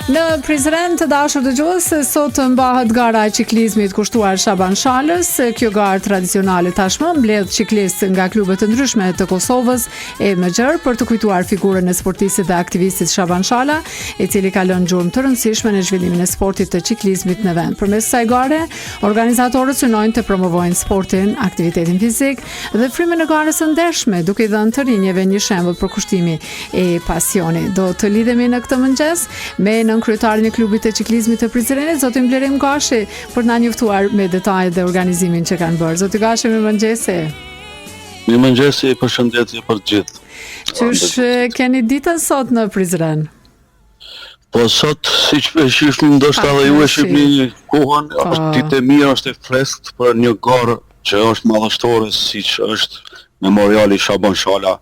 Në Prizren të dashur dëgjues, sot mbahet gara e ciklizmit kushtuar Shaban Shalës. Kjo garë tradicionale tashmë mbledh ciklistë nga klube të ndryshme të Kosovës e Mëgjer për të kujtuar figurën e sportistit dhe aktivistit Shaban Shala, i cili ka lënë gjurmë të rëndësishme në zhvillimin e sportit të ciklizmit në vend. Përmes kësaj gare, organizatorët synojnë të promovojnë sportin, aktivitetin fizik dhe frymën e garës së ndershme, duke i dhënë të rinjeve një shembull për kushtimi e pasioni. Do të lidhemi në këtë mëngjes me kryetarin e klubit të ciklizmit të Prizrenit, zotin Blerim Gashi, për na njoftuar me detajet dhe organizimin që kanë bërë. Zoti Gashi, mirëmëngjesi. Mirëmëngjesi, përshëndetje për gjithë. Qysh keni ditën sot në Prizren? Po sot, siç e shihni ndoshta edhe ju e shihni kohën, është ditë e mirë, është e freskët për një garë që është madhështore, siç është Memoriali Shaban Shala.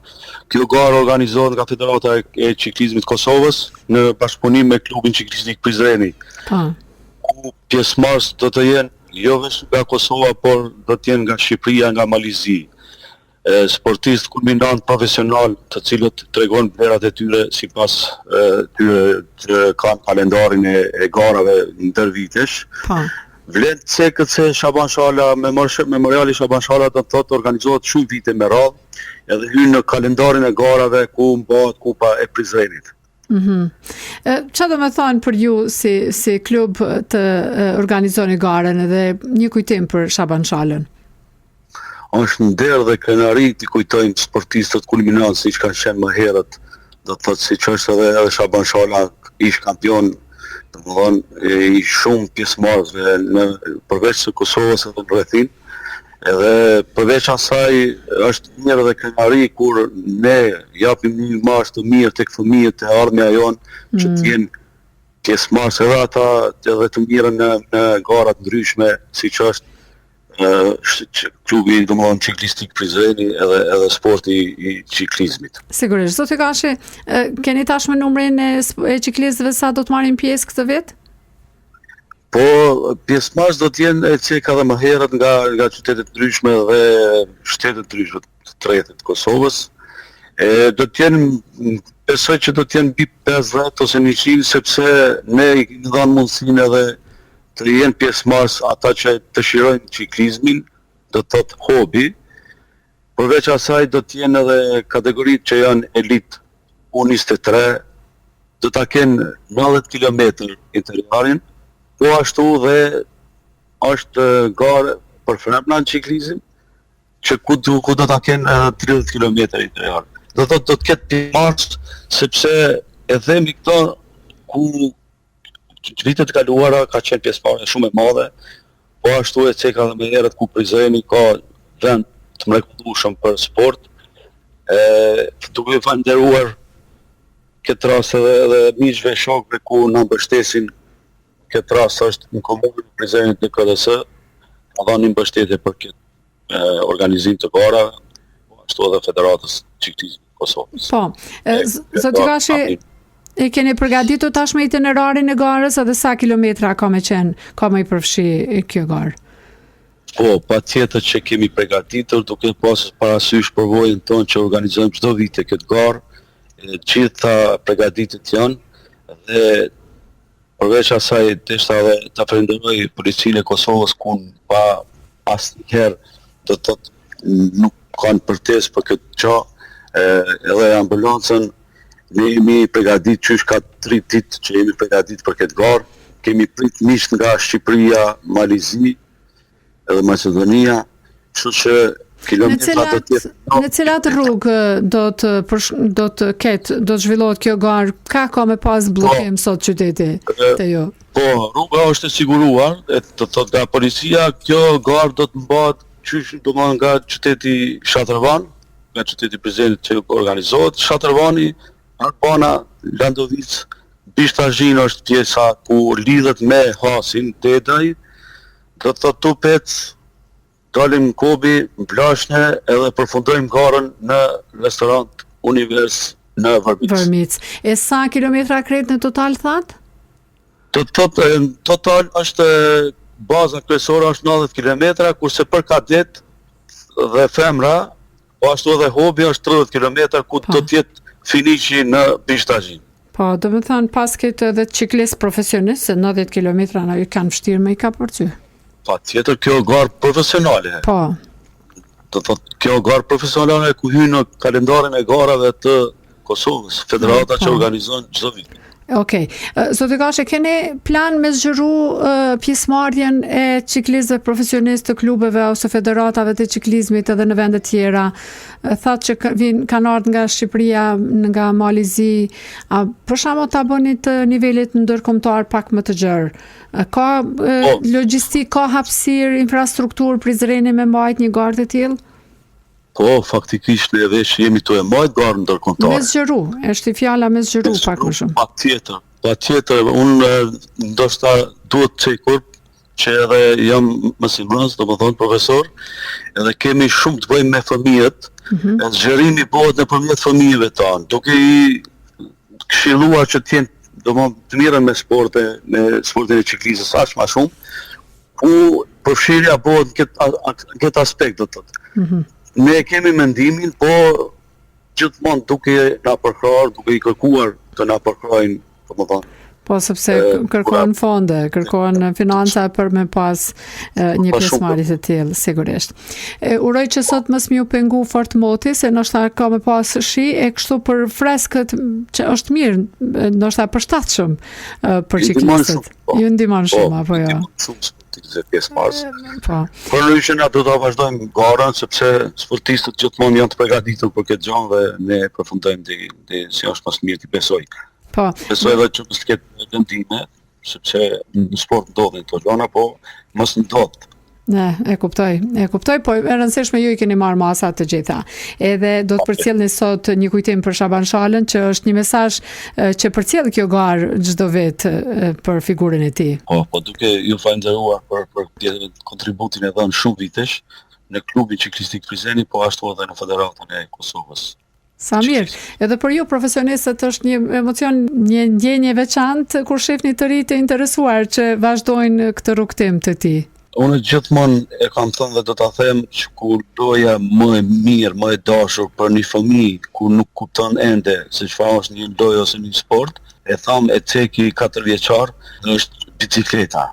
Kjo garë organizohet nga Federata e Ciklizmit Kosovës në bashkëpunim me klubin ciklizmik Prizreni. Ku pjesëmarrës do të jenë jo vetëm nga Kosova, por do të jenë nga Shqipëria, nga Malizi. Sportistë kulminant profesional, të cilët tregojnë vlerat e tyre sipas tyre që kanë kalendarin e garave ndërvitesh. Vlen cekët se Shaban Shala, Memoriali Shaban Shala do të thotë organizohet shumë vite me radhë, edhe hyn në kalendarin e garave ku mbahet Kupa e Prizrenit. Çfarë do të thonë për ju si klub të organizoni garën dhe një kujtim për Shaban Shalën? Është nder dhe krenari të kujtojnë sportistët kulminant siç kanë qenë më herët, do të thotë siç është edhe Shaban Shala, ish kampion, i shumë pjesëmarrësve përveç së Kosovës edhe në rrethin, edhe përveç asaj është mirë dhe krenari kur ne japim një imazh të mirë tek fëmijët e ardhmja jonë që të jenë pjesëmarrës edhe ata edhe të mirë në gara të ndryshme siç është klubi ciklistik Prizreni edhe sporti i ciklizmit. Sigurisht. Zoti Gashi, keni tashmë numrin e ciklistëve sa do të marrin pjesë këtë vit? Po, pjesëmarrës do të jenë ceka edhe më herët nga qytetet ndryshme dhe shtetet ndryshme të treta të Kosovës. Do të jenë, besoj që do të jenë mbi 50 ose 100, sepse ne i kemi dhënë mundësinë edhe të jenë pjesëmarrës ata që dëshirojnë ciklizmin, do të thotë hobi. Përveç asaj do të jenë edhe kategoritë që janë elit U23, do ta kenë 90 km intervalin, po ashtu dhe është garë për frymën e ciklizmit, që ku do ta kenë 30 km interval. Do të thotë do të ketë pjesëmarrës, sepse e themi këto ku vitet kaluara ka qenë pjesëmarrje shumë e madhe, po ashtu e ceka edhe më herët ku Prizreni ka vend të mrekullueshëm për sport. Duke falënderuar këtë rast edhe miqve, shokëve ku na mbështesin. Këtë rast është në komunën e Prizrenit në KDS, ka dhënë mbështetje për këtë organizim të garave, po ashtu edhe Federatës Ciklizmit Kosovës. Po, zoti Gashi, e keni përgatitur tashmë itinerarin e garës edhe sa kilometra ka me i përfshi kjo garë? Po, patjetër që kemi përgatitur, duke pasur parasysh përvojën tonë që organizojmë çdo vit këtë garë, gjitha përgatitjet janë dhe përveç asaj deshta edhe ta falenderoj policinë e Kosovës ku pa asnjëherë do të thotë nuk kanë përtesë për këtë gjë, edhe ambulancën. Ne jemi përgatitur qysh ka 3 ditë që jemi përgatitur për këtë garë. Kemi prit miq nga Shqipëria, Malizi edhe Maqedonia, kështu që kilometrat do të jetë. Në cilat rrugë do të zhvillohet kjo garë? Ka me pas bllokim sot qyteti te ju? Po, rruga është e siguruar, do thotë nga policia, kjo garë do të mbahet qysh domethënë nga qyteti Shatërvan, nga qyteti Prizrenit që organizohet. Shatërvani, Arbana, Landovic, Bishtazhin është pjesa ku lidhet me Hasin, Dedaj, do të thotë Tupec, dalim Kobi, Blashnje edhe përfundojmë garën në restorant Univers në Vërmic. E sa kilometra krejt në total thatë? Do të thotë total është baza kryesore është 90 km, kurse për kadet dhe femra, po ashtu edhe hobi është 30 km ku do të jetë finiqi në Bishtazhin. Po, do më thënë pas këtë edhe ciklist profesionist, se 90 kilometra në ju kanë vështirë me i ka përcy. Pa tjetër kjo garë profesionale. Po. Do thotë kjo garë profesionale ku hyn në kalendarin e garave të Kosovës, federata që organizon çdo vit. Okej. Zoti Gashi, keni plan me zgjeru pjesëmarrjen e ciklistëve profesionistë të klubeve ose federatave të ciklizmit edhe në vende tjera? Thatë që kanë ardhur nga Shqipëria, nga Malizi, për shembull ta bëni të nivelit ndërkombëtar pak më të gjerë. Ka logjistik, ka hapësirë, infrastrukturë Prizreni me mbajt një garë të tillë? Po, faktikisht ne vesh jemi të e majtë garë ndërkombëtare. Me zgjeru, është fjala me zgjeru pak më shumë. Patjetër, unë ndoshta duhet cekur që edhe jam mësimdhës, domethënë profesor, edhe kemi shumë të bëjmë me fëmijët, e zgjerimi bëhet nëpërmjet fëmijëve tanë, duke i këshilluar që të jenë domethënë të mirën me sportin e ciklizmit aq më shumë, ku përfshirja bëhet në këtë aspekt, do të thotë. Ne kemi mendimin, po gjithmonë duke na përkrahur, duke i kërkuar të na përkrajnë, domethënë. Po, sepse kërkohen fonde, kërkohen financa për me pas një pjesëmarrje të tillë, sigurisht. Uroj që sot mos më u pengu fort moti, se ndoshta ka me pas shi, e kështu për freskët që është mirë, ndoshta përshtatshëm për ciklistët. Ju ndihmon shumë apo jo? Po. Por në që na do ta vazhdojmë garën, sepse sportistët gjithmonë janë të përgatitur për këtë gjë dhe ne përfundojmë dhe si është mas mirë t'i besoj. Po. Besoj edhe që mos ketë vendime, sepse në sport ndodhin këto gjëra, po mos ndodh. Ne, e kuptoj, po e rëndësishme ju i keni marrë masa të gjitha. Edhe do të përcjellni sot një kujtim për Shaban Shalën, që është një mesazh që përcjell kjo garë çdo vit për figurën e tij. Po duke ju falendëruar për kontributin e dhënë shumë vitesh në klubin ciklistik Prizreni, po ashtu edhe në Federatën e Kosovës. Sa mirë. Edhe për ju profesionistët është një emocion, një ndjenje veçantë kur shihni të rinj të interesuar që vazhdojnë këtë rrugtim të tij. Unë gjithmonë e kam thënë dhe do ta them që kur doja më e mirë, më e dashur për një fëmijë ku nuk kupton ende se çfarë është një lojë ose një sport, e tham e ceki 4 vjeçar, është bicikleta.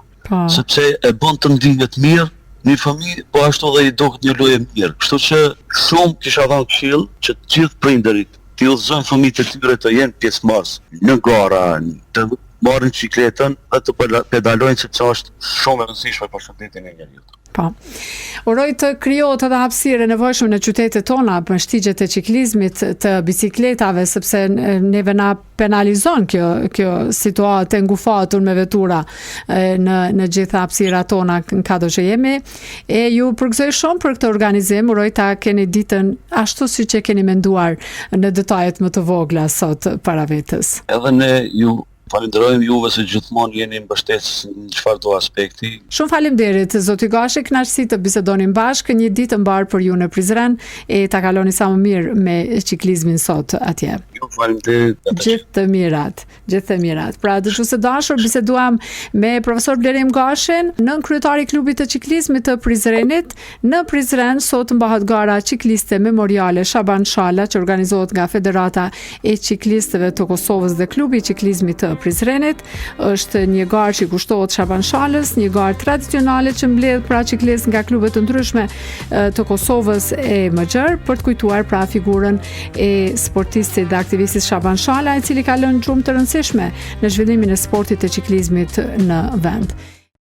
Sepse e bën të ndihet mirë një fëmijë, po ashtu dhe i duket një lojë e mirë. Kështu që shumë kisha dhënë këshill që të gjithë prindërit të udhëzojnë fëmijët e tyre të jenë pjesëmarrës në gara, të marrin cikletën dhe të pedalojnë, sepse është shumë e rëndësishme për shëndetin e njeriut. Po. Uroj të krijohet edhe hapësirë e nevojshme në qytetet tona për shtigjet e ciklizmit, të bicikletave, sepse neve na penalizon kjo situatë e ngufatur me vetura në gjitha hapësirat tona në kado që jemi. E ju përgëzoj shumë për këtë organizim, uroj ta keni ditën ashtu siç e keni menduar në detajet më të vogla sot para vetës. Edhe ne ju falenderojmë juve se gjithmonë jeni mbështetës në çfarëdo aspekti. Shumë faleminderit zoti Gashi, kënaqësi të bisedonim bashkë, një ditë mbar për ju në Prizren e ta kaloni sa më mirë me ciklizmin sot atje. Ju faleminderit. Gjithë të mirat. Pra dëshues të dashur, biseduam me profesor Blerim Gashin, nën kryetari i klubit të ciklizmit të Prizrenit. Në Prizren sot mbahet gara cikliste memoriale Shaban Shala, që organizohet nga Federata e Ciklistëve të Kosovës dhe klubi i ciklizmit të Prizrenit. Është një garë që kushtohet Shaban Shalës, një garë tradicionale që mbledh pra ciklistë nga klube të ndryshme të Kosovës e Mëgjer, për të kujtuar pra figurën e sportistit dhe aktivistit Shaban Shala, i cili ka lënë gjumë të rëndësishme në zhvillimin e sportit të ciklizmit në vend.